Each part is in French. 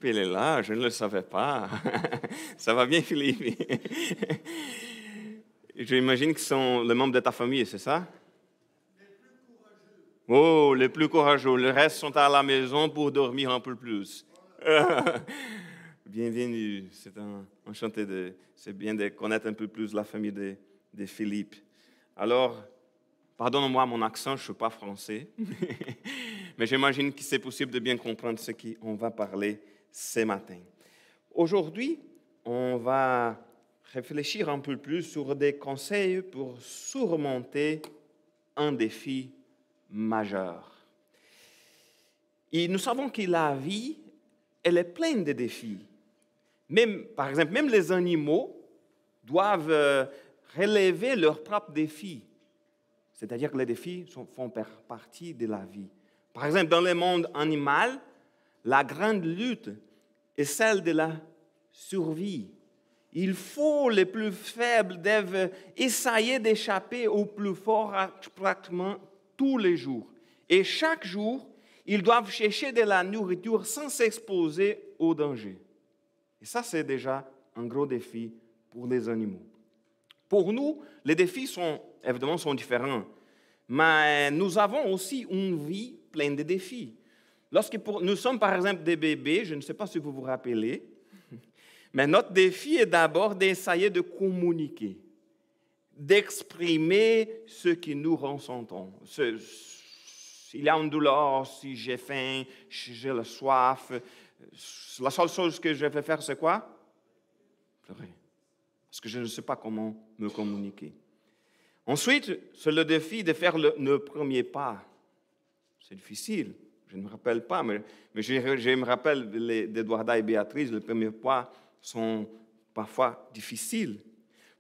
Il est là, je ne le savais pas. Ça va bien, Philippe? J'imagine qu'ils sont les membres de ta famille, c'est ça? Oh, les plus courageux. Le reste sont à la maison pour dormir un peu plus. Bienvenue. Enchanté c'est bien de connaître un peu plus la famille de Philippe. Alors, pardonne-moi mon accent, je ne suis pas français. Mais j'imagine que c'est possible de bien comprendre ce qu'on va parler ce matin. Aujourd'hui, on va réfléchir un peu plus sur des conseils pour surmonter un défi majeur. Et nous savons que la vie, elle est pleine de défis. Par exemple, même les animaux doivent relever leurs propres défis. C'est-à-dire que les défis font partie de la vie. Par exemple, dans le monde animal, la grande lutte est celle de la survie. Il faut les plus faibles doivent essayer d'échapper aux plus forts pratiquement tous les jours. Et chaque jour, ils doivent chercher de la nourriture sans s'exposer au danger. Et ça, c'est déjà un gros défi pour les animaux. Pour nous, les défis évidemment sont différents, mais nous avons aussi une vie pleine de défis. Nous sommes par exemple des bébés, je ne sais pas si vous vous rappelez, mais notre défi est d'abord d'essayer de communiquer, d'exprimer ce que nous ressentons. S'il y a une douleur, si j'ai faim, si j'ai la soif, la seule chose que je vais faire, c'est quoi? Pleurer. Parce que je ne sais pas comment me communiquer. Ensuite, c'est le défi de faire le premier pas. C'est difficile. Je ne me rappelle pas, mais je me rappelle d'Eduarda et Béatrice, les premiers pas sont parfois difficiles.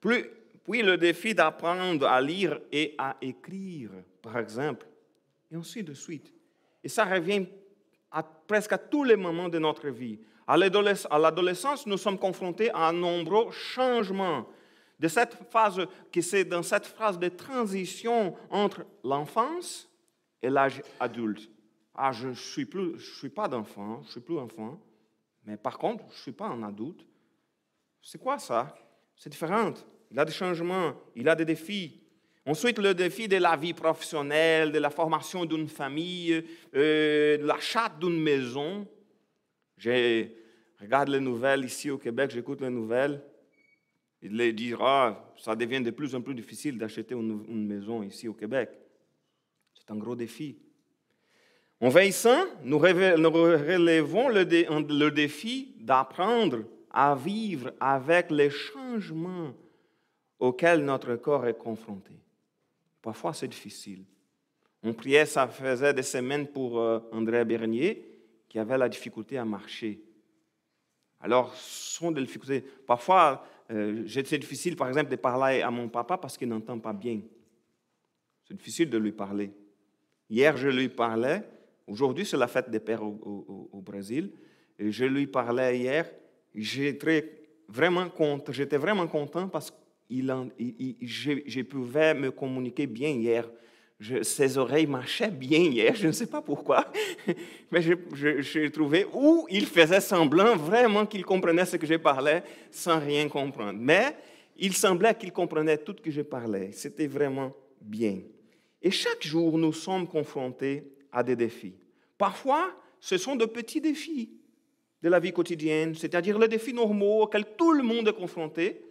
Puis le défi d'apprendre à lire et à écrire, par exemple, et ainsi de suite. Et ça revient presque à tous les moments de notre vie. À l'adolescence, nous sommes confrontés à un nombreux changements. C'est dans cette phase de transition entre l'enfance et l'âge adulte. Je ne suis pas d'enfant, je ne suis plus enfant, mais par contre, je ne suis pas un adulte. C'est quoi ça? C'est différent. Il y a des changements, il y a des défis. Ensuite, le défi de la vie professionnelle, de la formation d'une famille, de l'achat d'une maison. Je regarde les nouvelles ici au Québec, j'écoute les nouvelles. Il dit, ça devient de plus en plus difficile d'acheter une maison ici au Québec. C'est un gros défi. En vieillissant, nous relevons le défi d'apprendre à vivre avec les changements auxquels notre corps est confronté. Parfois, c'est difficile. On priait, ça faisait des semaines pour André Bernier, qui avait la difficulté à marcher. Alors, ce sont des difficultés. Parfois, c'est difficile, par exemple, de parler à mon papa parce qu'il n'entend pas bien. C'est difficile de lui parler. Hier, je lui parlais. Aujourd'hui, c'est la fête des pères au Brésil. Et je lui parlais hier. J'étais vraiment content parce que je pouvais me communiquer bien hier. Ses oreilles marchaient bien hier, je ne sais pas pourquoi, mais j'ai trouvé où il faisait semblant vraiment qu'il comprenait ce que je parlais sans rien comprendre. Mais il semblait qu'il comprenait tout ce que je parlais. C'était vraiment bien. Et chaque jour, nous sommes confrontés à des défis. Parfois, ce sont de petits défis de la vie quotidienne, c'est-à-dire les défis normaux auxquels tout le monde est confronté.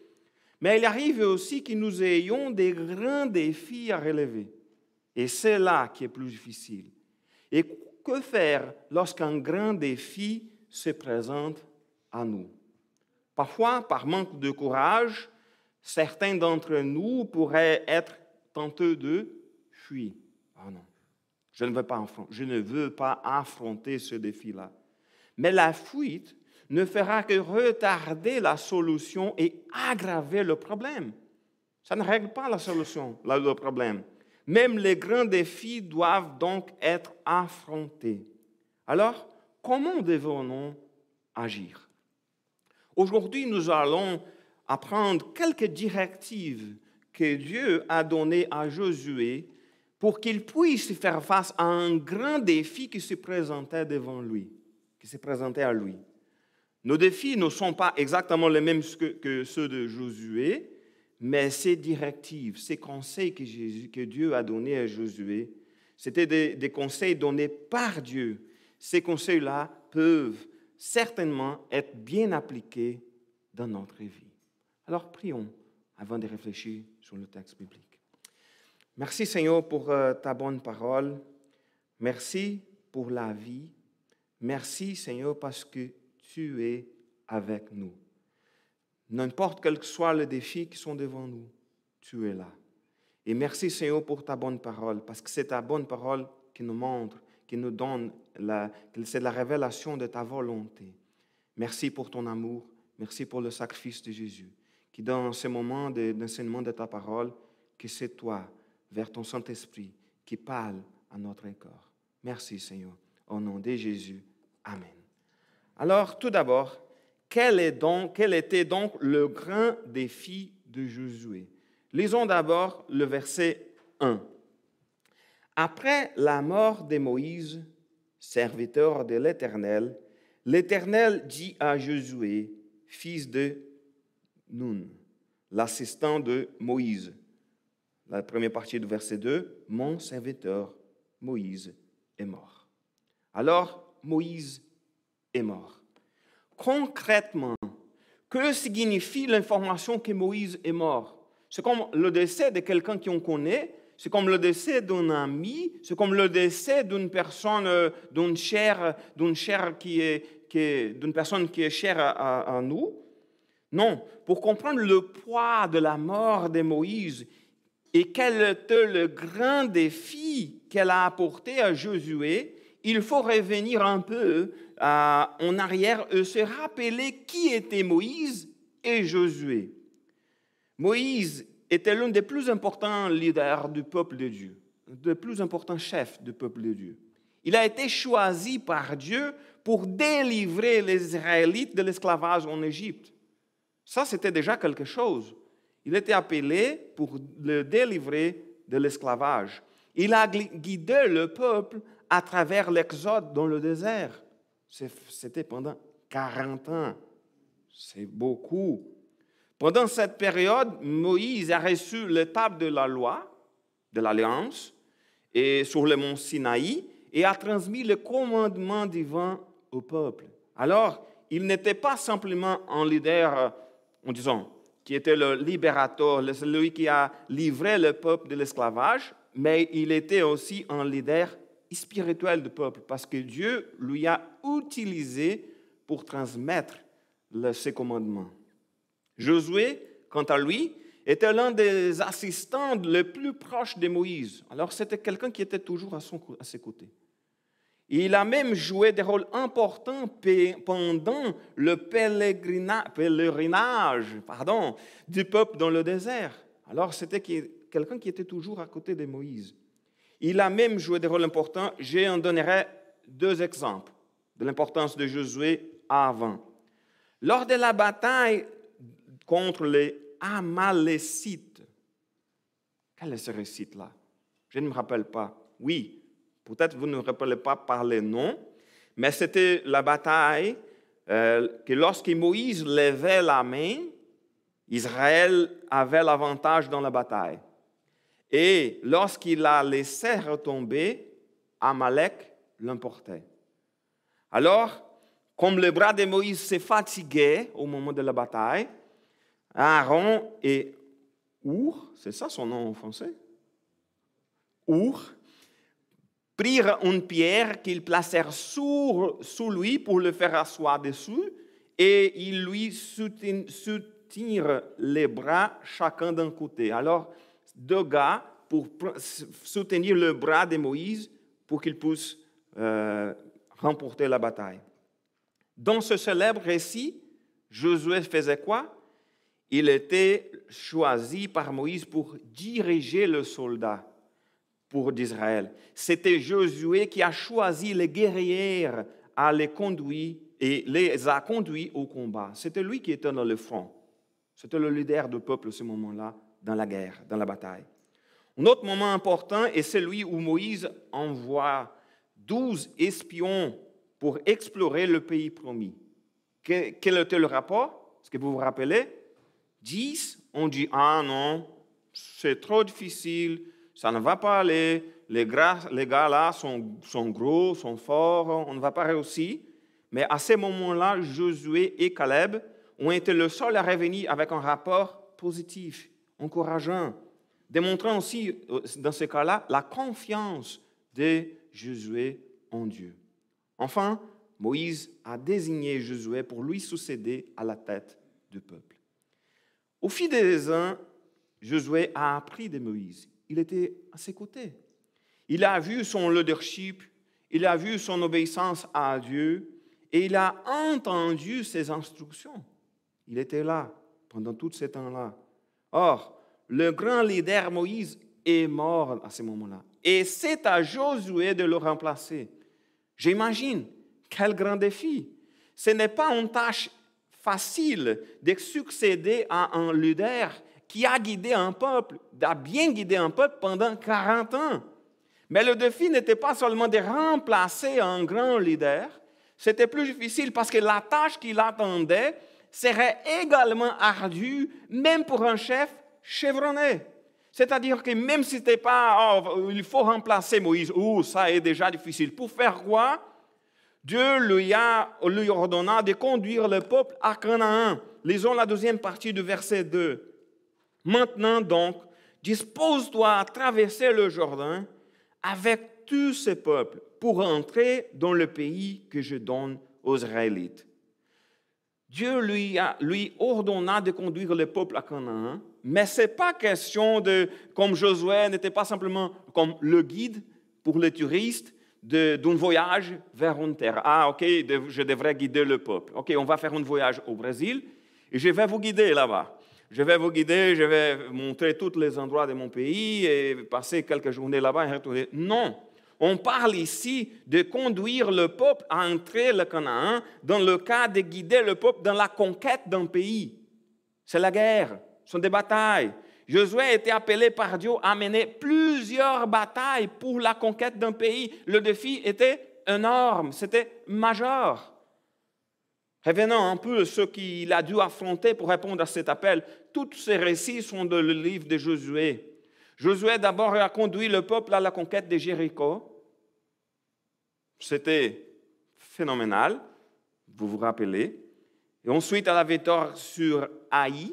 Mais il arrive aussi que nous ayons des grands défis à relever. Et c'est là qui est plus difficile. Et que faire lorsqu'un grand défi se présente à nous? Parfois, par manque de courage, certains d'entre nous pourraient être tentés de fuir. Ah non, je ne veux pas affronter ce défi-là. Mais la fuite ne fera que retarder la solution et aggraver le problème. Ça ne règle pas le problème. Même les grands défis doivent donc être affrontés. Alors, comment devons-nous agir? Aujourd'hui, nous allons apprendre quelques directives que Dieu a données à Josué pour qu'il puisse faire face à un grand défi qui se présentait devant lui, qui se présentait à lui. Nos défis ne sont pas exactement les mêmes que ceux de Josué, mais ces directives, ces conseils que Dieu a donnés à Josué, c'était des conseils donnés par Dieu. Ces conseils-là peuvent certainement être bien appliqués dans notre vie. Alors prions avant de réfléchir sur le texte biblique. Merci Seigneur pour ta bonne parole. Merci pour la vie. Merci Seigneur parce que tu es avec nous. N'importe quel que soit le défi qui sont devant nous, tu es là. Et merci Seigneur pour ta bonne parole, parce que c'est ta bonne parole qui nous montre, qui nous donne, c'est la révélation de ta volonté. Merci pour ton amour, merci pour le sacrifice de Jésus, qui dans ces moments d'enseignement de ta parole, que c'est toi, vers ton Saint-Esprit, qui parle à notre corps. Merci Seigneur, au nom de Jésus. Amen. Alors, tout d'abord, quel était donc le grand défi de Josué? Lisons d'abord le verset 1. Après la mort de Moïse, serviteur de l'Éternel, l'Éternel dit à Josué, fils de Nun, l'assistant de Moïse. La première partie du verset 2, mon serviteur Moïse est mort. Alors, Moïse est mort. Concrètement, que signifie l'information que Moïse est mort? C'est comme le décès de quelqu'un qu'on connaît, c'est comme le décès d'un ami, c'est comme le décès d'une personne, d'une personne qui est chère à nous. Non, pour comprendre le poids de la mort de Moïse et quel était le grand défi qu'elle a apporté à Josué, il faut revenir un peu en arrière et se rappeler qui était Moïse et Josué. Moïse était l'un des plus importants leaders du peuple de Dieu, des plus importants chefs du peuple de Dieu. Il a été choisi par Dieu pour délivrer les Israélites de l'esclavage en Égypte. Ça, c'était déjà quelque chose. Il était appelé pour le délivrer de l'esclavage. Il a guidé le peuple à travers l'exode dans le désert. C'était pendant 40 ans. C'est beaucoup. Pendant cette période, Moïse a reçu l'étape de la loi, de l'Alliance, et sur le mont Sinaï, et a transmis le commandement divin au peuple. Alors, il n'était pas simplement un leader, en disant, qui était le libérateur, celui qui a livré le peuple de l'esclavage, mais il était aussi un leader spirituel du peuple, parce que Dieu lui a utilisé pour transmettre ses commandements. Josué, quant à lui, était l'un des assistants les plus proches de Moïse. Alors, c'était quelqu'un qui était toujours à ses côtés. Il a même joué des rôles importants pendant le pèlerinage du peuple dans le désert. Alors, c'était quelqu'un qui était toujours à côté de Moïse. Il a même joué des rôles importants. J'en donnerai 2 exemples de l'importance de Josué avant. Lors de la bataille contre les Amalécites, quel est ce récit-là? Je ne me rappelle pas. Oui, peut-être vous ne vous rappelez pas par les noms, mais c'était la bataille que lorsque Moïse levait la main, Israël avait l'avantage dans la bataille. Et lorsqu'il la laissait retomber, Amalek l'emportait. Alors, comme le bras de Moïse s'est fatigué au moment de la bataille, Aaron et Hur, c'est ça son nom en français? Hur, prirent une pierre qu'ils placèrent sous lui pour le faire asseoir dessus, et ils lui soutinrent les bras chacun d'un côté. Alors, 2 gars pour soutenir le bras de Moïse pour qu'il puisse remporter la bataille. Dans ce célèbre récit, Josué faisait quoi? Il était choisi par Moïse pour diriger le soldat d'Israël. C'était Josué qui a choisi les guerriers à les conduire et les a conduits au combat. C'était lui qui était dans le front. C'était le leader du peuple à ce moment-là, dans la guerre, dans la bataille. Un autre moment important est celui où Moïse envoie 12 espions pour explorer le pays promis. Quel était le rapport? Est-ce que vous vous rappelez? 10, on dit, ah non, c'est trop difficile, ça ne va pas aller, les gars là sont gros, sont forts, on ne va pas réussir. Mais à ce moment-là, Josué et Caleb ont été le seul à revenir avec un rapport positif, encourageant, démontrant aussi, dans ce cas-là, la confiance de Josué en Dieu. Enfin, Moïse a désigné Josué pour lui succéder à la tête du peuple. Au fil des ans, Josué a appris de Moïse. Il était à ses côtés. Il a vu son leadership, il a vu son obéissance à Dieu et il a entendu ses instructions. Il était là pendant tout ce temps-là. Or, le grand leader Moïse est mort à ce moment-là. Et c'est à Josué de le remplacer. J'imagine, quel grand défi. Ce n'est pas une tâche facile de succéder à un leader qui a guidé un peuple, a bien guidé un peuple pendant 40 ans. Mais le défi n'était pas seulement de remplacer un grand leader, c'était plus difficile parce que la tâche qu'il attendait serait également ardue, même pour un chef chevronné. C'est-à-dire que même si ce n'était pas, il faut remplacer Moïse, ça est déjà difficile. Pour faire quoi? Dieu lui ordonna de conduire le peuple à Canaan. Lisons la deuxième partie du verset 2. Maintenant donc, dispose-toi à traverser le Jourdain avec tout ce peuple pour entrer dans le pays que je donne aux Israélites. Dieu lui ordonna de conduire le peuple à Canaan, mais ce n'est pas question de, comme Josué n'était pas simplement comme le guide pour les touristes, d'un voyage vers une terre. Ah, ok, je devrais guider le peuple. Ok, on va faire un voyage au Brésil et je vais vous guider là-bas. Je vais vous guider, je vais montrer tous les endroits de mon pays et passer quelques journées là-bas et retourner. Non, on parle ici de conduire le peuple à entrer le Canaan dans le cas de guider le peuple dans la conquête d'un pays. C'est la guerre, ce sont des batailles. Josué était appelé par Dieu à mener plusieurs batailles pour la conquête d'un pays. Le défi était énorme, c'était majeur. Revenons un peu à ce qu'il a dû affronter pour répondre à cet appel. Tous ces récits sont dans le livre de Josué. Josué d'abord a conduit le peuple à la conquête de Jéricho. C'était phénoménal, vous vous rappelez. Et ensuite, à la victoire sur Haï.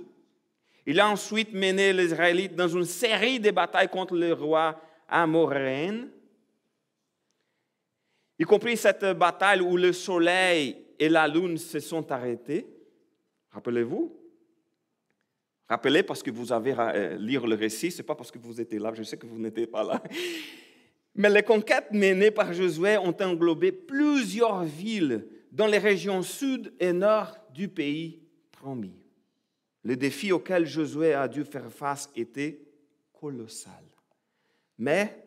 Il a ensuite mené les Israélites dans une série de batailles contre le roi Amoréen, y compris cette bataille où le soleil et la lune se sont arrêtés. Rappelez-vous? Rappelez parce que vous avez lire le récit, ce n'est pas parce que vous étiez là, je sais que vous n'étiez pas là. Mais les conquêtes menées par Josué ont englobé plusieurs villes dans les régions sud et nord du pays promis. Le défi auquel Josué a dû faire face était colossal. Mais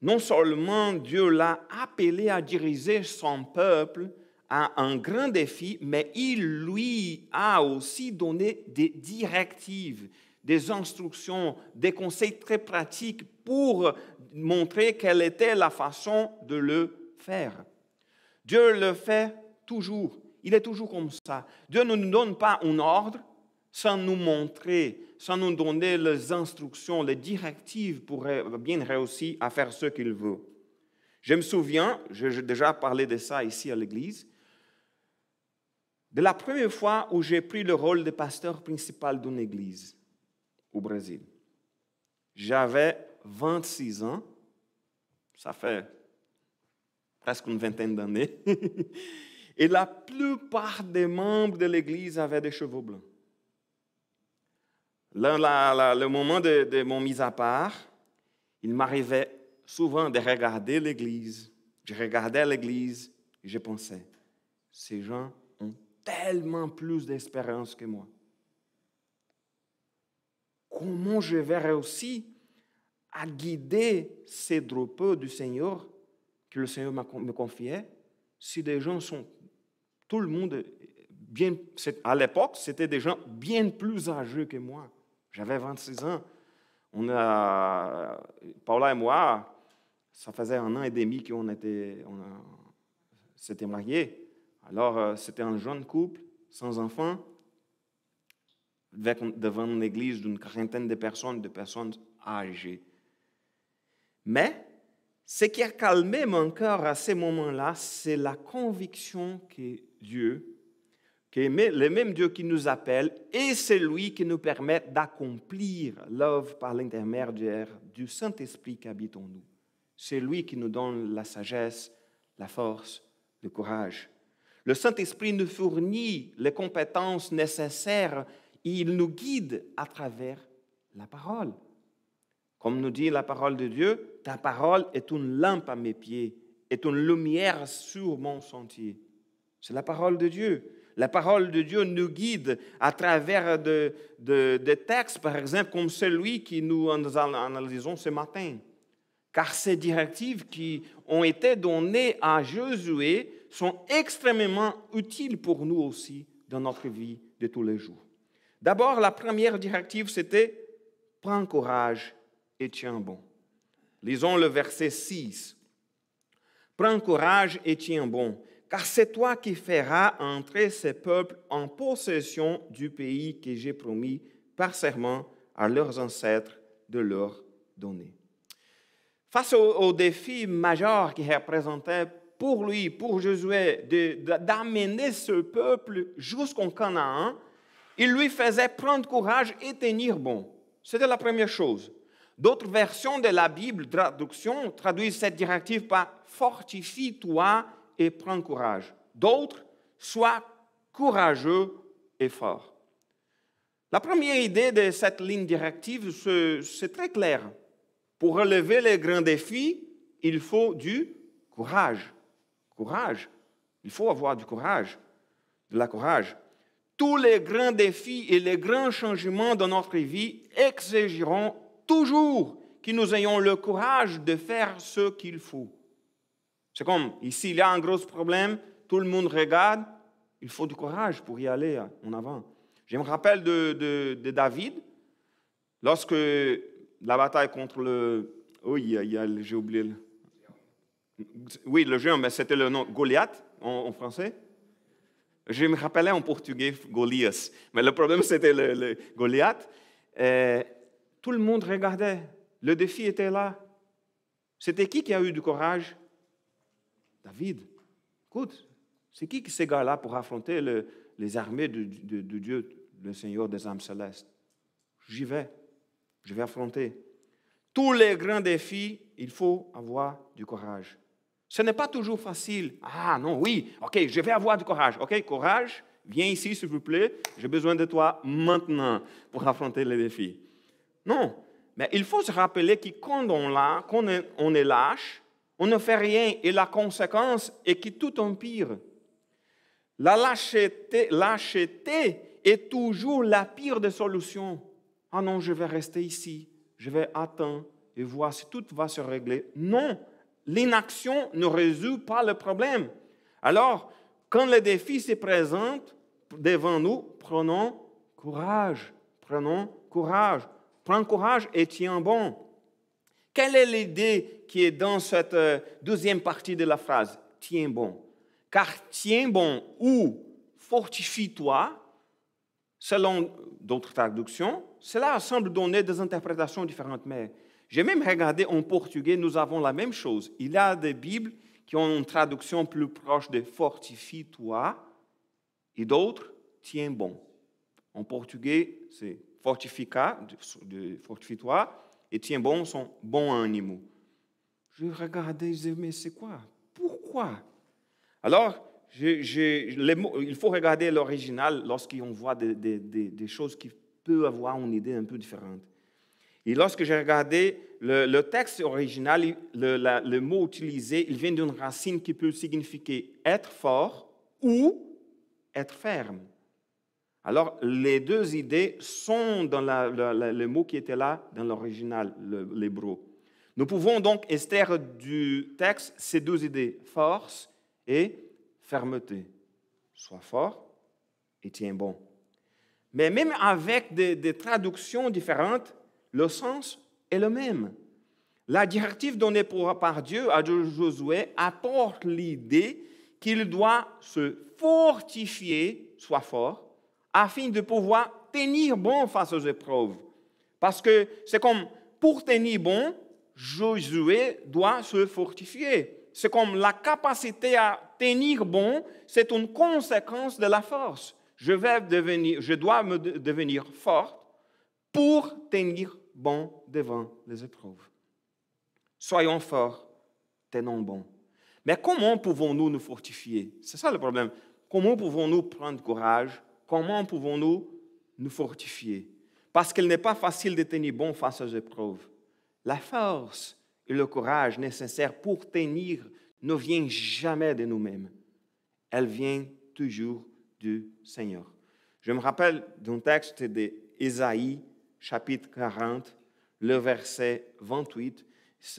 non seulement Dieu l'a appelé à diriger son peuple à un grand défi, mais il lui a aussi donné des directives, des instructions, des conseils très pratiques pour montrer quelle était la façon de le faire. Dieu le fait toujours. Il est toujours comme ça. Dieu ne nous donne pas un ordre sans nous montrer, sans nous donner les instructions, les directives pour bien réussir à faire ce qu'il veut. Je me souviens, j'ai déjà parlé de ça ici à l'église, de la première fois où j'ai pris le rôle de pasteur principal d'une église au Brésil. J'avais 26 ans, ça fait presque une vingtaine d'années, et la plupart des membres de l'église avaient des cheveux blancs. Le moment de mon mise à part, il m'arrivait souvent de regarder l'église. Je regardais l'église et je pensais, ces gens ont tellement plus d'espérance que moi. Comment je vais réussir à guider ces troupeaux du Seigneur que le Seigneur me confiait si des gens sont, tout le monde, bien, à l'époque, c'était des gens bien plus âgés que moi. J'avais 26 ans. Paula et moi, ça faisait 1 an et demi qu'on s'était mariés. Alors, c'était un jeune couple. sans enfants, devant une église d'une quarantaine de personnes âgées. Mais ce qui a calmé mon cœur à ce moment-là, c'est la conviction que Dieu, le même Dieu qui nous appelle, est celui qui nous permet d'accomplir l'œuvre par l'intermédiaire du Saint-Esprit qui habite en nous. C'est lui qui nous donne la sagesse, la force, le courage. Le Saint-Esprit nous fournit les compétences nécessaires et il nous guide à travers la parole. Comme nous dit la parole de Dieu, ta parole est une lampe à mes pieds, est une lumière sur mon sentier. C'est la parole de Dieu. La parole de Dieu nous guide à travers de textes, par exemple, comme celui que nous analysons ce matin. Car ces directives qui ont été données à Josué sont extrêmement utiles pour nous aussi dans notre vie de tous les jours. D'abord, la première directive, c'était « Prends courage et tiens bon ». Lisons le verset 6. « Prends courage et tiens bon, car c'est toi qui feras entrer ces peuples en possession du pays que j'ai promis par serment à leurs ancêtres de leur donner. » Face au défi majeur qui représentait pour lui, pour Josué, d'amener ce peuple jusqu'en Canaan, il lui faisait prendre courage et tenir bon. C'était la première chose. D'autres versions de la Bible, traduction, traduisent cette directive par « fortifie-toi et prends courage ». D'autres, « sois courageux et fort ». La première idée de cette ligne directive, c'est très clair. Pour relever les grands défis, il faut du courage. Courage. Il faut avoir du courage, de la courage. Tous les grands défis et les grands changements dans notre vie exigeront toujours que nous ayons le courage de faire ce qu'il faut. C'est comme, ici, il y a un gros problème, tout le monde regarde, il faut du courage pour y aller en avant. Je me rappelle de David, lorsque la bataille contre le... j'ai oublié. Oui, le géant, mais c'était le nom Goliath en français. Je me rappelais en portugais Golias, mais le problème c'était le Goliath. Tout le monde regardait, le défi était là. C'était qui a eu du courage? David. Écoute, c'est qui ces gars-là pour affronter les armées de Dieu, le Seigneur des âmes célestes? J'y vais. Je vais affronter. Tous les grands défis, il faut avoir du courage. Ce n'est pas toujours facile. Ah non, oui, ok, je vais avoir du courage. Ok, courage, viens ici s'il vous plaît. J'ai besoin de toi maintenant pour affronter les défis. Non, mais il faut se rappeler que quand on est lâche, on ne fait rien et la conséquence est que tout empire. La lâcheté est toujours la pire des solutions. Ah non, je vais rester ici, je vais attendre et voir si tout va se régler. Non, l'inaction ne résout pas le problème. Alors, quand le défi se présente devant nous, prenons courage, prends courage et tiens bon. Quelle est l'idée qui est dans cette deuxième partie de la phrase? Tiens bon. Car tiens bon ou fortifie-toi, selon d'autres traductions, cela semble donner des interprétations différentes. Mais j'ai même regardé en portugais, nous avons la même chose. Il y a des Bibles qui ont une traduction plus proche de fortifie-toi et d'autres tiens bon. En portugais, c'est fortifie-toi et tiens bon sont bons animaux. Je regardais et je disais, mais c'est quoi? Pourquoi? Alors, il faut regarder l'original lorsqu'on voit des choses qui peuvent avoir une idée un peu différente. Et lorsque j'ai regardé le texte original, le mot utilisé, il vient d'une racine qui peut signifier être fort ou être ferme. Alors, les deux idées sont dans le mot qui était là dans l'original, l'hébreu. Nous pouvons donc extraire du texte ces deux idées, force et fermeté. Sois fort et tiens bon. Mais même avec des traductions différentes, le sens est le même. La directive donnée par Dieu à Josué apporte l'idée qu'il doit se fortifier soit fort, afin de pouvoir tenir bon face aux épreuves. Parce que c'est comme, pour tenir bon, Josué doit se fortifier. C'est comme la capacité à tenir bon, c'est une conséquence de la force. Je dois devenir fort pour tenir bon devant les épreuves. Soyons forts, tenons bon. Mais comment pouvons-nous nous fortifier? C'est ça le problème. Comment pouvons-nous prendre courage? Comment pouvons-nous nous fortifier? Parce qu'il n'est pas facile de tenir bon face aux épreuves. La force et le courage nécessaires pour tenir ne viennent jamais de nous-mêmes. Elles viennent toujours du Seigneur. Je me rappelle d'un texte d'Ésaïe, chapitre 40, le verset 28.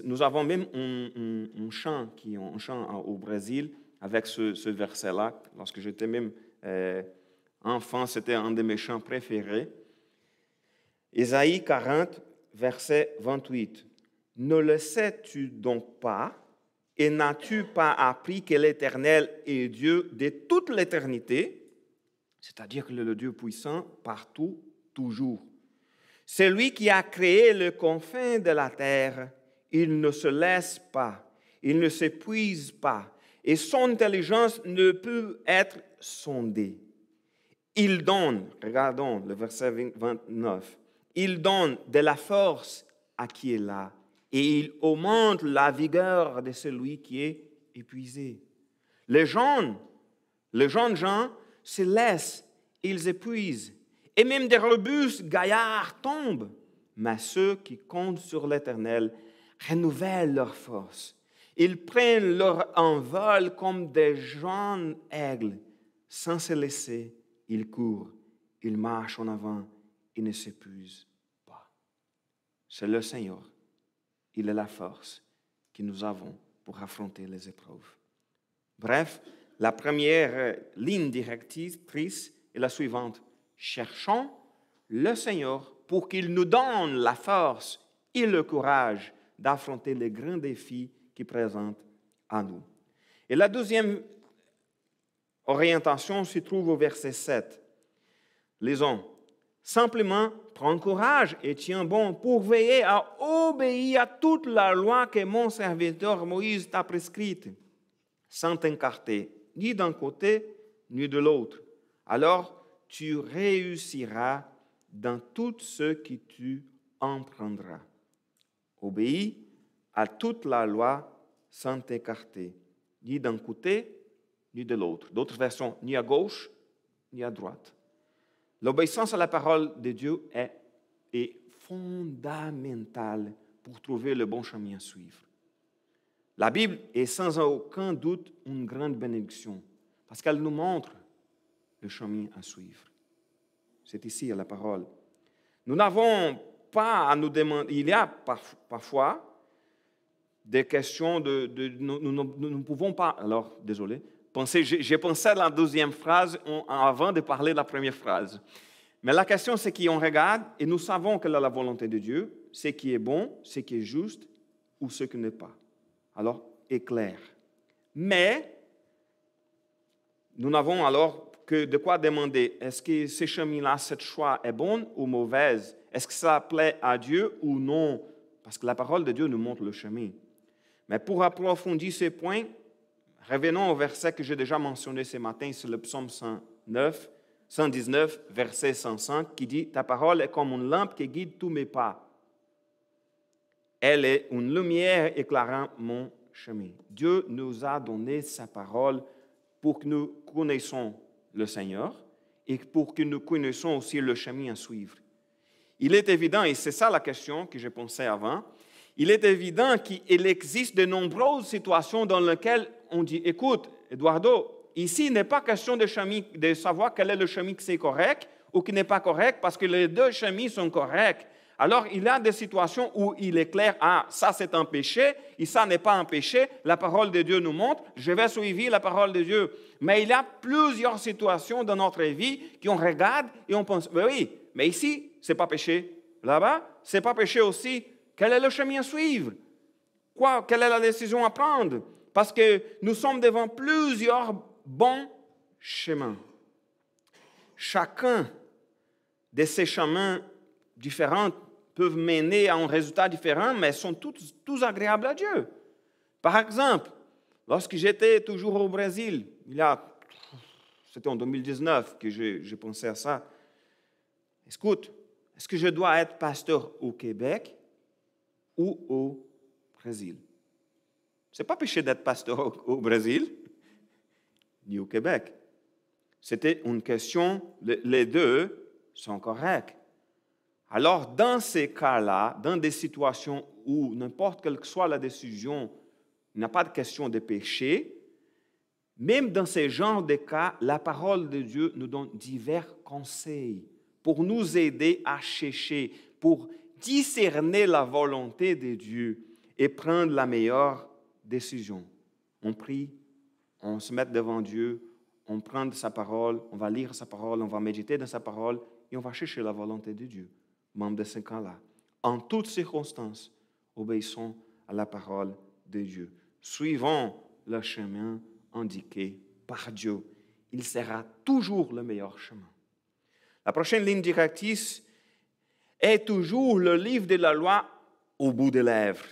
Nous avons même un chant au Brésil avec ce verset-là. Lorsque j'étais même enfant, c'était un de mes chants préférés. Ésaïe 40, verset 28. « Ne le sais-tu donc pas, et n'as-tu pas appris que l'Éternel est Dieu de toute l'éternité, c'est-à-dire que le Dieu puissant partout, toujours. C'est lui qui a créé le confin de la terre. Il ne se laisse pas, il ne s'épuise pas, et son intelligence ne peut être sondée. Il donne, regardons le verset 29, il donne de la force à qui est là, et il augmente la vigueur de celui qui est épuisé. Les jeunes gens se laissent, ils épuisent, et même des robustes gaillards tombent. Mais ceux qui comptent sur l'Éternel renouvellent leur force. Ils prennent leur envol comme des jeunes aigles. Sans se laisser, ils courent, ils marchent en avant, ils ne s'épuisent pas. C'est le Seigneur. Il est la force que nous avons pour affronter les épreuves. Bref, la première ligne directrice est la suivante. Cherchons le Seigneur pour qu'il nous donne la force et le courage d'affronter les grands défis qui présentent à nous. Et la deuxième orientation se trouve au verset 7. Lisons. Simplement, prends courage et tiens bon pour veiller à obéir à toute la loi que mon serviteur Moïse t'a prescrite, sans t'écarter ni d'un côté ni de l'autre. Alors, tu réussiras dans tout ce que tu emprunteras. Obéis à toute la loi sans t'écarter, ni d'un côté ni de l'autre. D'autres versions, ni à gauche ni à droite. L'obéissance à la parole de Dieu est fondamentale pour trouver le bon chemin à suivre. La Bible est sans aucun doute une grande bénédiction parce qu'elle nous montre le chemin à suivre. C'est ici la parole. Nous n'avons pas à nous demander, il y a parfois des questions nous ne pouvons pas, alors désolé, j'ai pensé à la deuxième phrase avant de parler de la première phrase. Mais la question, c'est qu'on regarde et nous savons quelle est la volonté de Dieu, ce qui est bon, ce qui est juste ou ce qui n'est pas. Alors, est clair. Mais, nous n'avons alors que de quoi demander, est-ce que ce chemin-là, ce choix est bon ou mauvais? Est-ce que ça plaît à Dieu ou non? Parce que la parole de Dieu nous montre le chemin. Mais pour approfondir ces points, revenons au verset que j'ai déjà mentionné ce matin, c'est le psaume 119, verset 105, qui dit « Ta parole est comme une lampe qui guide tous mes pas. Elle est une lumière éclairant mon chemin. » Dieu nous a donné sa parole pour que nous connaissions le Seigneur et pour que nous connaissions aussi le chemin à suivre. Il est évident, et c'est ça la question que je pensais avant, il est évident qu'il existe de nombreuses situations dans lesquelles on dit, écoute, Eduardo, ici, il n'est pas question de savoir quel est le chemin qui est correct ou qui n'est pas correct, parce que les deux chemins sont corrects. Alors, il y a des situations où il est clair, ça c'est un péché, et ça n'est pas un péché, la parole de Dieu nous montre, je vais suivre la parole de Dieu. Mais il y a plusieurs situations dans notre vie qu'on regarde et on pense, oui, mais ici, ce n'est pas péché. Là-bas, ce n'est pas péché aussi. Quel est le chemin à suivre? Quelle est la décision à prendre? Parce que nous sommes devant plusieurs bons chemins. chacun de ces chemins différents peuvent mener à un résultat différent, mais sont tous agréables à Dieu. Par exemple, lorsque j'étais toujours au Brésil, c'était en 2019 que j'ai pensé à ça. Écoute, est-ce que je dois être pasteur au Québec ou au Brésil? Ce n'est pas péché d'être pasteur au Brésil ni au Québec. C'était une question, les deux sont corrects. Alors, dans ces cas-là, dans des situations où n'importe quelle que soit la décision, il n'y a pas de question de péché, même dans ces genres de cas, la parole de Dieu nous donne divers conseils pour nous aider à chercher, pour discerner la volonté de Dieu et prendre la meilleure décision. On prie, on se met devant Dieu, on prend de sa parole, on va lire sa parole, on va méditer dans sa parole et on va chercher la volonté de Dieu. Membre de ce cas-là. En toutes circonstances, obéissons à la parole de Dieu. Suivons le chemin indiqué par Dieu. Il sera toujours le meilleur chemin. La prochaine ligne directrice est toujours le livre de la loi au bout des lèvres.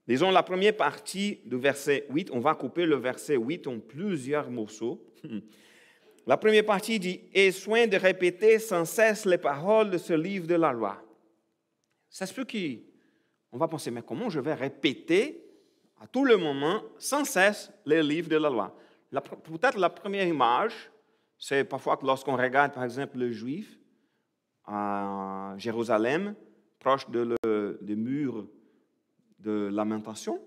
Lisons la première partie du verset 8. On va couper le verset 8 en plusieurs morceaux. La première partie dit « Aie soin de répéter sans cesse les paroles de ce livre de la loi. » Ça se peut qu'on va penser « Mais comment je vais répéter à tout le moment, sans cesse, les livres de la loi ?» Peut-être la première image, c'est parfois que lorsqu'on regarde, par exemple, le Juif à Jérusalem, proche des murs de lamentation.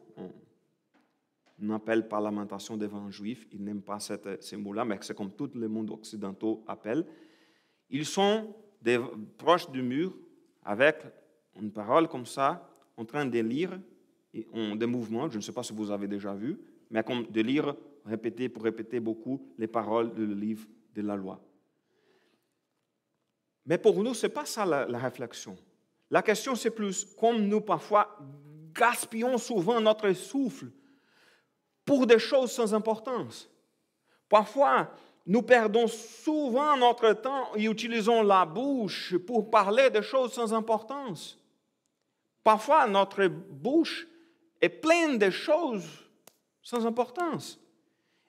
On n'appelle pas lamentation devant un Juif, ils n'aiment pas ces mots-là, mais c'est comme tout le monde occidental appelle. Ils sont proches du mur avec une parole comme ça, en train de lire des mouvements, je ne sais pas si vous avez déjà vu, mais comme de lire, répéter beaucoup les paroles du livre de la loi. Mais pour nous, ce n'est pas ça la réflexion. La question, c'est plus comme nous, parfois, gaspillons souvent notre souffle pour des choses sans importance. Parfois, nous perdons souvent notre temps et utilisons la bouche pour parler de choses sans importance. Parfois, notre bouche est pleine de choses sans importance.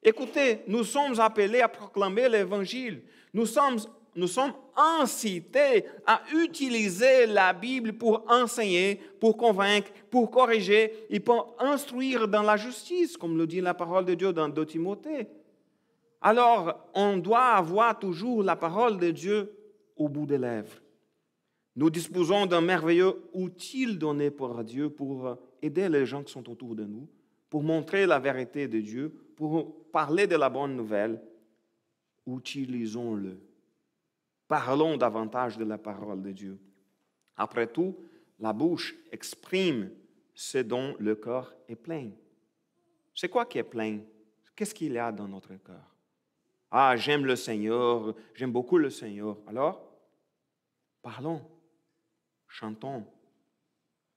Écoutez, nous sommes appelés à proclamer l'Évangile. Nous sommes incités à utiliser la Bible pour enseigner, pour convaincre, pour corriger et pour instruire dans la justice, comme le dit la parole de Dieu dans 2 Timothée. Alors, on doit avoir toujours la parole de Dieu au bout des lèvres. Nous disposons d'un merveilleux outil donné par Dieu pour aider les gens qui sont autour de nous, pour montrer la vérité de Dieu, pour parler de la bonne nouvelle. Utilisons-le. Parlons davantage de la parole de Dieu. Après tout, la bouche exprime ce dont le corps est plein. C'est quoi qui est plein? Qu'est-ce qu'il y a dans notre cœur? Ah, j'aime le Seigneur, j'aime beaucoup le Seigneur. Alors, parlons, chantons,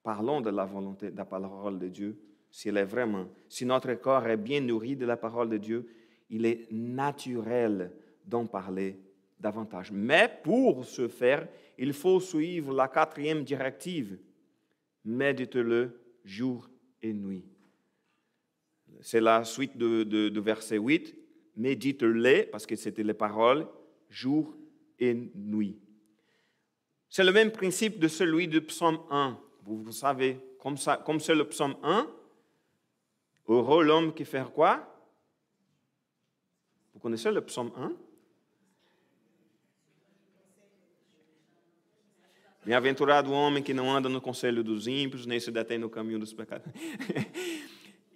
parlons de la volonté, de la parole de Dieu. Si notre corps est bien nourri de la parole de Dieu, il est naturel d'en parler davantage. Mais pour ce faire, il faut suivre la 4e directive. Médite-le jour et nuit. C'est la suite de verset 8. Médite-le, parce que c'était les paroles, jour et nuit. C'est le même principe de celui du psaume 1. Vous savez, comme c'est le psaume 1, heureux l'homme qui fait quoi? Vous connaissez le psaume 1? Bem-aventurado o homem que não anda no conselho dos ímpios, nem se detém no caminho dos pecadores.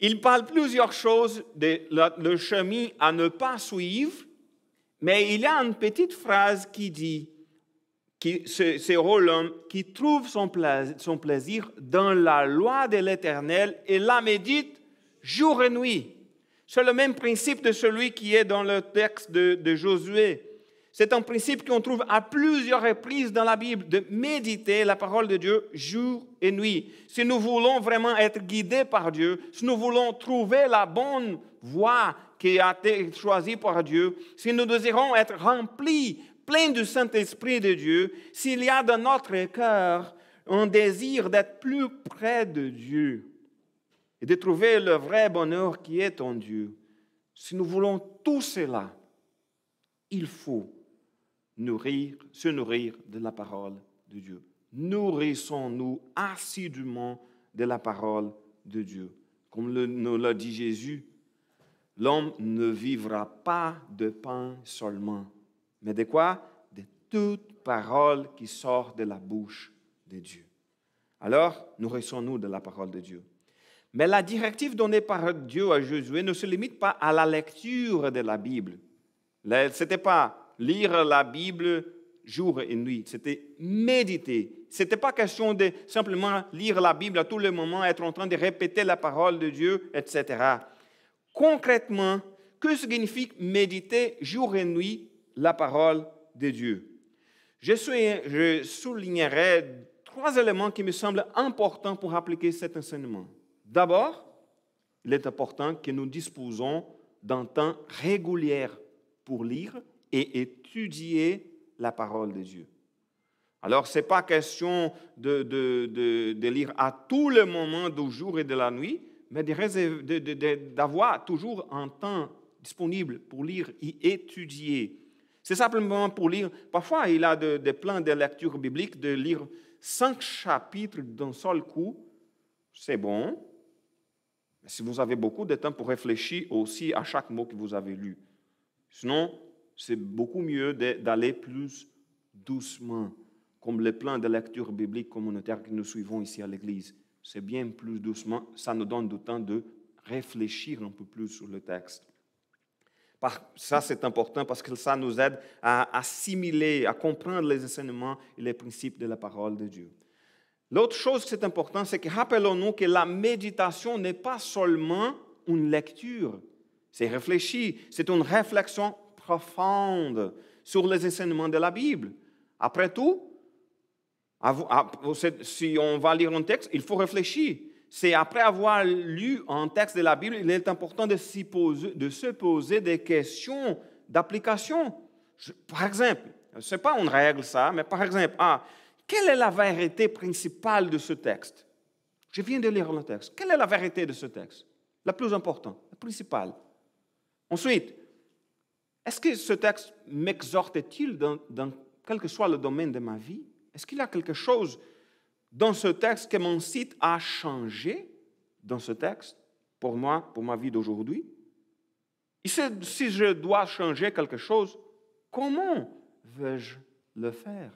Il parle plusieurs choses de le chemin à ne pas suivre, mais il y a une petite phrase qui dit que c'est l'homme qui trouve son plaisir dans la loi de l'Éternel et la médite jour et nuit. C'est le même principe de celui qui est dans le texte de Josué. C'est un principe qu'on trouve à plusieurs reprises dans la Bible, de méditer la parole de Dieu jour et nuit. Si nous voulons vraiment être guidés par Dieu, si nous voulons trouver la bonne voie qui a été choisie par Dieu, si nous désirons être remplis pleins du Saint-Esprit de Dieu, s'il y a dans notre cœur un désir d'être plus près de Dieu et de trouver le vrai bonheur qui est en Dieu, si nous voulons tout cela, il faut se nourrir de la parole de Dieu. Nourrissons-nous assidûment de la parole de Dieu. Comme nous l'a dit Jésus, l'homme ne vivra pas de pain seulement, mais de quoi? De toute parole qui sort de la bouche de Dieu. Alors, nourrissons-nous de la parole de Dieu. Mais la directive donnée par Dieu à Josué ne se limite pas à la lecture de la Bible. Ce n'était pas lire la Bible jour et nuit, c'était méditer. Ce n'était pas question de simplement lire la Bible à tous les moments, être en train de répéter la parole de Dieu, etc. Concrètement, que signifie méditer jour et nuit la parole de Dieu? Je soulignerai 3 éléments qui me semblent importants pour appliquer cet enseignement. D'abord, il est important que nous disposons d'un temps régulier pour lire et étudier la parole de Dieu. Alors, ce n'est pas question de lire à tous les moments du jour et de la nuit, mais d'avoir toujours un temps disponible pour lire et étudier. C'est simplement pour lire. Parfois, il y a des plans de lecture biblique de lire 5 chapitres d'un seul coup. C'est bon. Mais si vous avez beaucoup de temps pour réfléchir aussi à chaque mot que vous avez lu. Sinon, c'est beaucoup mieux d'aller plus doucement, comme le plan de lecture biblique communautaire que nous suivons ici à l'Église. C'est bien plus doucement, ça nous donne du temps de réfléchir un peu plus sur le texte. Ça, c'est important parce que ça nous aide à assimiler, à comprendre les enseignements et les principes de la parole de Dieu. L'autre chose qui est importante, c'est que rappelons-nous que la méditation n'est pas seulement une lecture, c'est réfléchir, c'est une réflexion profonde sur les enseignements de la Bible. Après tout, si on va lire un texte, il faut réfléchir. C'est après avoir lu un texte de la Bible, il est important de se poser des questions d'application. Par exemple, ce n'est pas une règle ça, mais par exemple, quelle est la vérité principale de ce texte? Je viens de lire le texte. Quelle est la vérité de ce texte? La plus importante, la principale. Ensuite, est-ce que ce texte m'exhorte-t-il dans quel que soit le domaine de ma vie? Est-ce qu'il y a quelque chose dans ce texte qui m'incite à changer dans ce texte pour moi, pour ma vie d'aujourd'hui? Et si je dois changer quelque chose, comment vais-je le faire?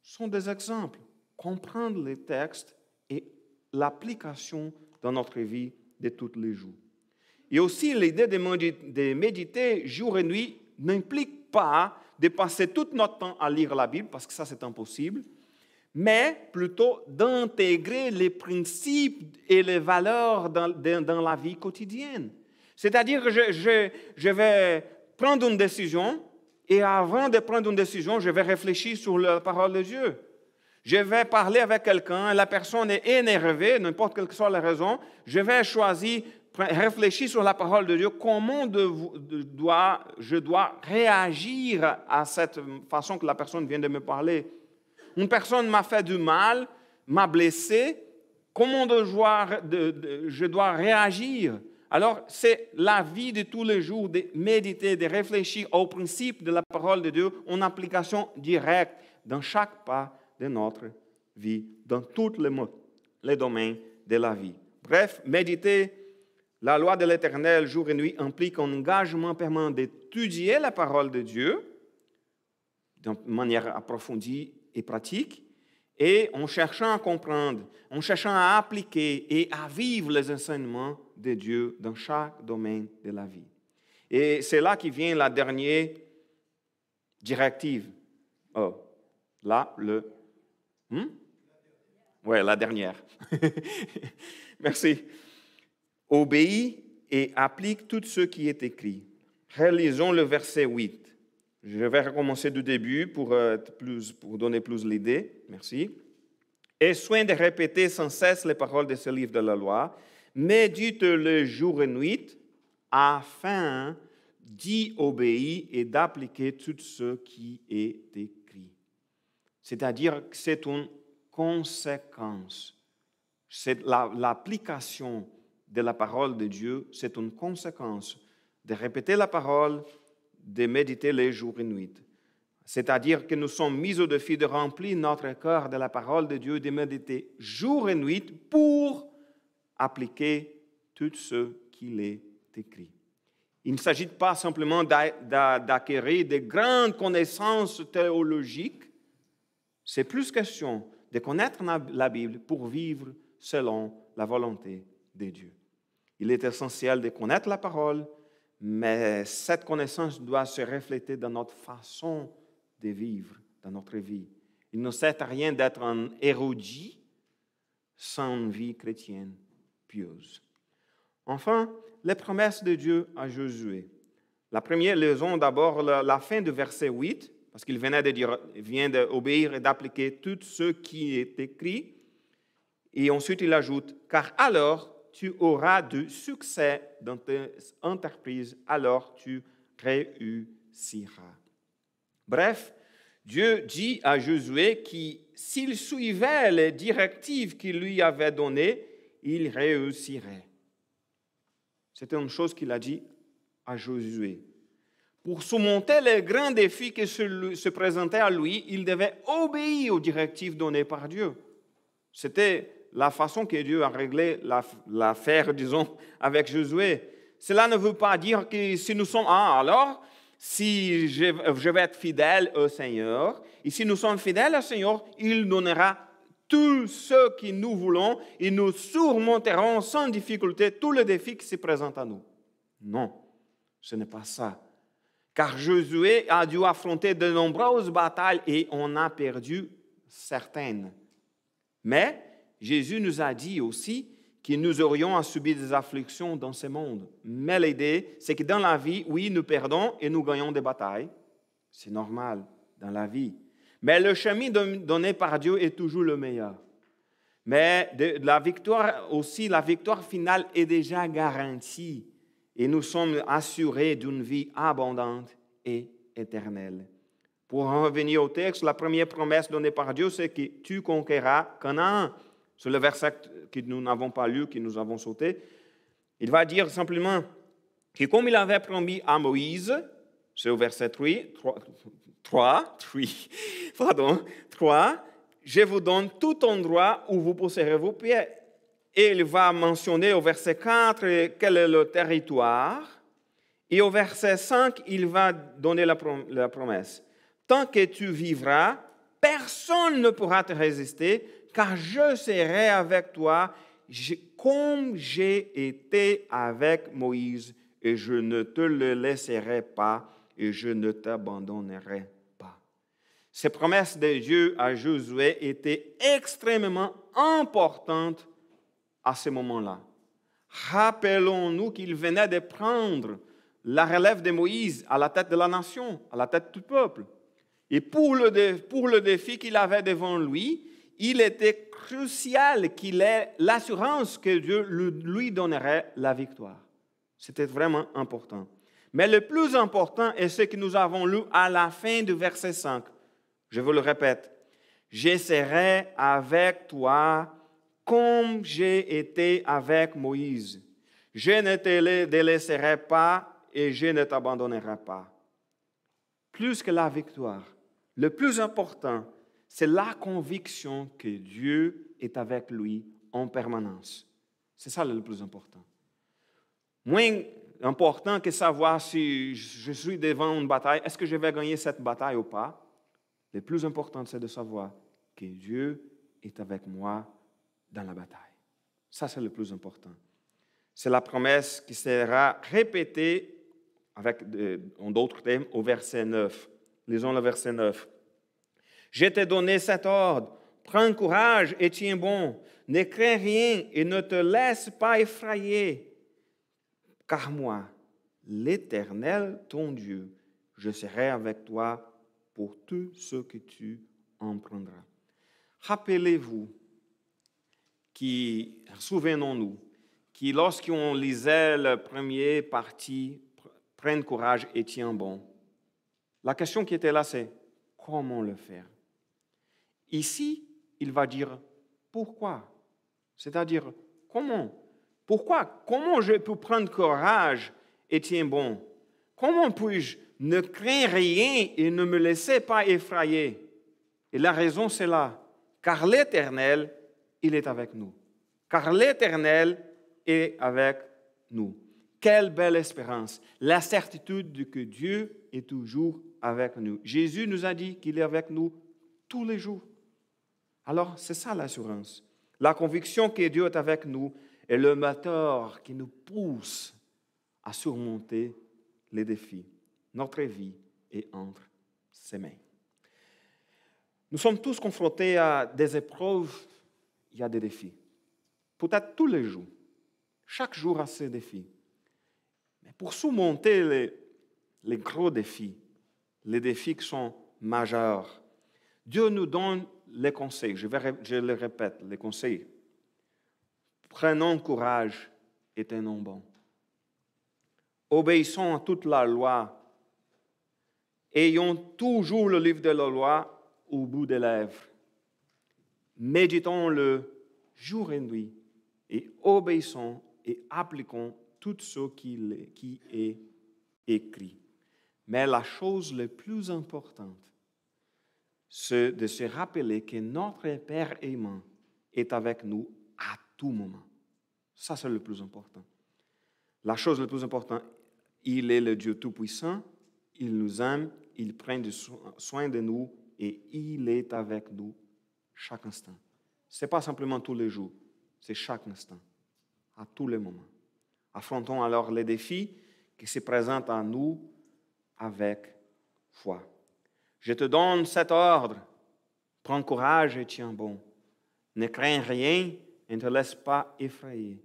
Ce sont des exemples. Comprendre les textes et l'application dans notre vie de tous les jours. Et aussi, l'idée de méditer jour et nuit n'implique pas de passer tout notre temps à lire la Bible, parce que ça, c'est impossible, mais plutôt d'intégrer les principes et les valeurs dans la vie quotidienne. C'est-à-dire que je vais prendre une décision, et avant de prendre une décision, je vais réfléchir sur la parole de Dieu. Je vais parler avec quelqu'un, la personne est énervée, n'importe quelle que soit la raison, je vais choisir, réfléchir sur la parole de Dieu, comment je dois réagir à cette façon que la personne vient de me parler. Une personne m'a fait du mal, m'a blessé, comment je dois réagir? Alors, c'est la vie de tous les jours de méditer, de réfléchir aux principes de la parole de Dieu en application directe dans chaque pas de notre vie, dans tous les domaines de la vie. Bref, méditer la loi de l'Éternel jour et nuit implique un engagement permanent d'étudier la parole de Dieu de manière approfondie et pratique, et en cherchant à comprendre, en cherchant à appliquer et à vivre les enseignements de Dieu dans chaque domaine de la vie. Et c'est là qui vient la dernière directive. Oui, la dernière. Merci. Obéis et applique tout ce qui est écrit. Relisons le verset 8. Je vais recommencer du début pour donner plus l'idée. Merci. Aie soin de répéter sans cesse les paroles de ce livre de la loi. Médite-le jour et nuit afin d'y obéir et d'appliquer tout ce qui est écrit. C'est-à-dire que c'est une conséquence. C'est l'application de la parole de Dieu, c'est une conséquence de répéter la parole, de méditer les jours et nuits. C'est-à-dire que nous sommes mis au défi de remplir notre cœur de la parole de Dieu, de méditer jour et nuit pour appliquer tout ce qu'il est écrit. Il ne s'agit pas simplement d'acquérir de grandes connaissances théologiques, c'est plus question de connaître la Bible pour vivre selon la volonté de Dieu. Il est essentiel de connaître la parole, mais cette connaissance doit se refléter dans notre façon de vivre, dans notre vie. Il ne sert à rien d'être un érudit sans une vie chrétienne pieuse. Enfin, les promesses de Dieu à Josué. La première leçon, d'abord, la fin du verset 8, parce qu'il vient d'obéir et d'appliquer tout ce qui est écrit. Et ensuite, il ajoute, « Car alors tu auras du succès dans tes entreprises, alors tu réussiras. » Bref, Dieu dit à Josué que s'il suivait les directives qu'il lui avait données, il réussirait. C'était une chose qu'il a dit à Josué. Pour surmonter les grands défis qui se présentaient à lui, il devait obéir aux directives données par Dieu. C'était la façon que Dieu a réglé l'affaire, disons, avec Josué. Cela ne veut pas dire que si nous sommes... alors, si je vais être fidèle au Seigneur, et si nous sommes fidèles au Seigneur, il donnera tout ce que nous voulons et nous surmonterons sans difficulté tous les défis qui se présentent à nous. Non, ce n'est pas ça. Car Josué a dû affronter de nombreuses batailles et on a perdu certaines. Mais Jésus nous a dit aussi que nous aurions à subir des afflictions dans ce monde. Mais l'idée, c'est que dans la vie, oui, nous perdons et nous gagnons des batailles. C'est normal dans la vie. Mais le chemin donné par Dieu est toujours le meilleur. Mais la victoire aussi, la victoire finale est déjà garantie. Et nous sommes assurés d'une vie abondante et éternelle. Pour en revenir au texte, la première promesse donnée par Dieu, c'est que tu conquéras Canaan. C'est le verset que nous n'avons pas lu, que nous avons sauté. Il va dire simplement que comme il avait promis à Moïse, c'est au verset 3, je vous donne tout endroit où vous poserez vos pieds. Et il va mentionner au verset 4 quel est le territoire. Et au verset 5, il va donner la promesse. Tant que tu vivras, personne ne pourra te résister, car je serai avec toi comme j'ai été avec Moïse, et je ne te le laisserai pas, et je ne t'abandonnerai pas. Ces promesses de Dieu à Josué étaient extrêmement importantes à ce moment-là. Rappelons-nous qu'il venait de prendre la relève de Moïse à la tête de la nation, à la tête du peuple. Et pour le défi qu'il avait devant lui, il était crucial qu'il ait l'assurance que Dieu lui donnerait la victoire. C'était vraiment important. Mais le plus important est ce que nous avons lu à la fin du verset 5. Je vous le répète. « Je serai avec toi comme j'ai été avec Moïse. Je ne te délaisserai pas et je ne t'abandonnerai pas. » Plus que la victoire, le plus important, c'est la conviction que Dieu est avec lui en permanence. C'est ça le plus important. Moins important que savoir si je suis devant une bataille, est-ce que je vais gagner cette bataille ou pas? Le plus important, c'est de savoir que Dieu est avec moi dans la bataille. Ça, c'est le plus important. C'est la promesse qui sera répétée en d'autres termes au verset 9. Lisons le verset 9. « Je t'ai donné cet ordre. Prends courage et tiens bon. Ne crains rien et ne te laisse pas effrayer. Car moi, l'Éternel, ton Dieu, je serai avec toi pour tout ce que tu emprunteras. » Rappelez-vous, souvenons-nous, que lorsqu'on lisait la première partie prenne courage et tiens bon. La question qui était là, c'est comment le faire? Ici, il va dire pourquoi. C'est-à-dire comment? Pourquoi? Comment je peux prendre courage et tiens bon? Comment puis-je ne craindre rien et ne me laisser pas effrayer? Et la raison, c'est là. Car l'Éternel, il est avec nous. Car l'Éternel est avec nous. Quelle belle espérance. La certitude que Dieu est toujours avec nous. Jésus nous a dit qu'il est avec nous tous les jours. Alors, c'est ça l'assurance. La conviction que Dieu est avec nous est le moteur qui nous pousse à surmonter les défis. Notre vie est entre ses mains. Nous sommes tous confrontés à des épreuves, il y a des défis. Peut-être tous les jours. Chaque jour a ses défis. Mais pour surmonter les gros défis, les défis qui sont majeurs, Dieu nous donne les conseils. Je le répète, les conseils. Prenons courage et tenons bon. Obéissons à toute la loi. Ayons toujours le livre de la loi au bout des lèvres. Méditons-le jour et nuit et obéissons et appliquons tout ce qui est écrit. Mais la chose la plus importante, c'est de se rappeler que notre Père aimant est avec nous à tout moment. Ça, c'est le plus important. La chose la plus importante, il est le Dieu Tout-Puissant, il nous aime, il prend soin de nous et il est avec nous chaque instant. Ce n'est pas simplement tous les jours, c'est chaque instant, à tous les moments. Affrontons alors les défis qui se présentent à nous avec foi. Je te donne cet ordre. Prends courage et tiens bon. Ne crains rien et ne te laisse pas effrayer.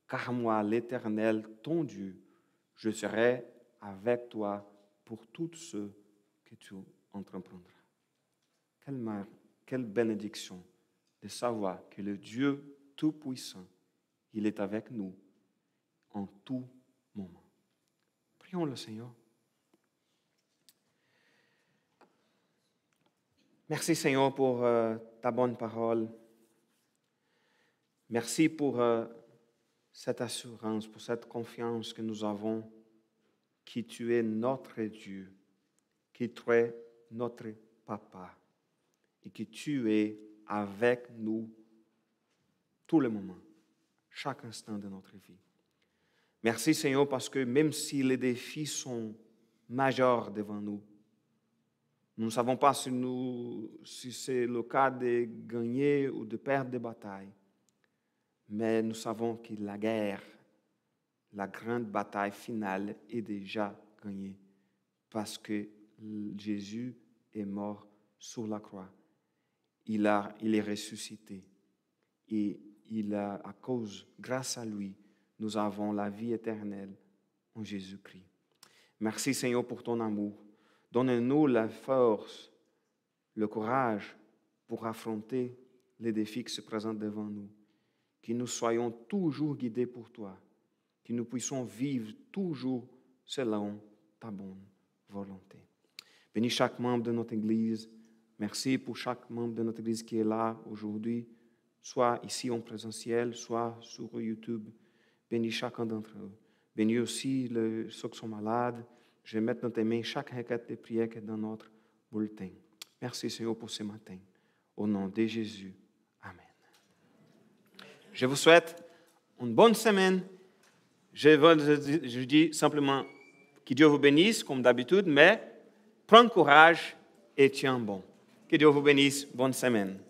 Car moi, l'Éternel, ton Dieu, je serai avec toi pour tout ce que tu entreprendras. Quelle bénédiction de savoir que le Dieu Tout-Puissant, il est avec nous en tout moment. Prions le Seigneur. Merci Seigneur pour ta bonne parole. Merci pour cette assurance, pour cette confiance que nous avons, que tu es notre Dieu, que tu es notre Papa et que tu es avec nous tous les moments, chaque instant de notre vie. Merci Seigneur parce que même si les défis sont majeurs devant nous, nous ne savons pas si c'est le cas de gagner ou de perdre des batailles, mais nous savons que la guerre, la grande bataille finale est déjà gagnée parce que Jésus est mort sur la croix. Il est ressuscité et grâce à lui, nous avons la vie éternelle en Jésus-Christ. Merci Seigneur pour ton amour. Donne-nous la force, le courage pour affronter les défis qui se présentent devant nous. Que nous soyons toujours guidés pour toi. Que nous puissions vivre toujours selon ta bonne volonté. Bénis chaque membre de notre Église. Merci pour chaque membre de notre Église qui est là aujourd'hui, soit ici en présentiel, soit sur YouTube. Bénis chacun d'entre eux. Bénis aussi ceux qui sont malades. Je vais mettre dans tes mains chaque requête de prière qui est dans notre bulletin. Merci Seigneur pour ce matin. Au nom de Jésus. Amen. Je vous souhaite une bonne semaine. Je dis simplement que Dieu vous bénisse comme d'habitude, mais prends courage et tiens bon. Que Dieu vous bénisse. Bonne semaine.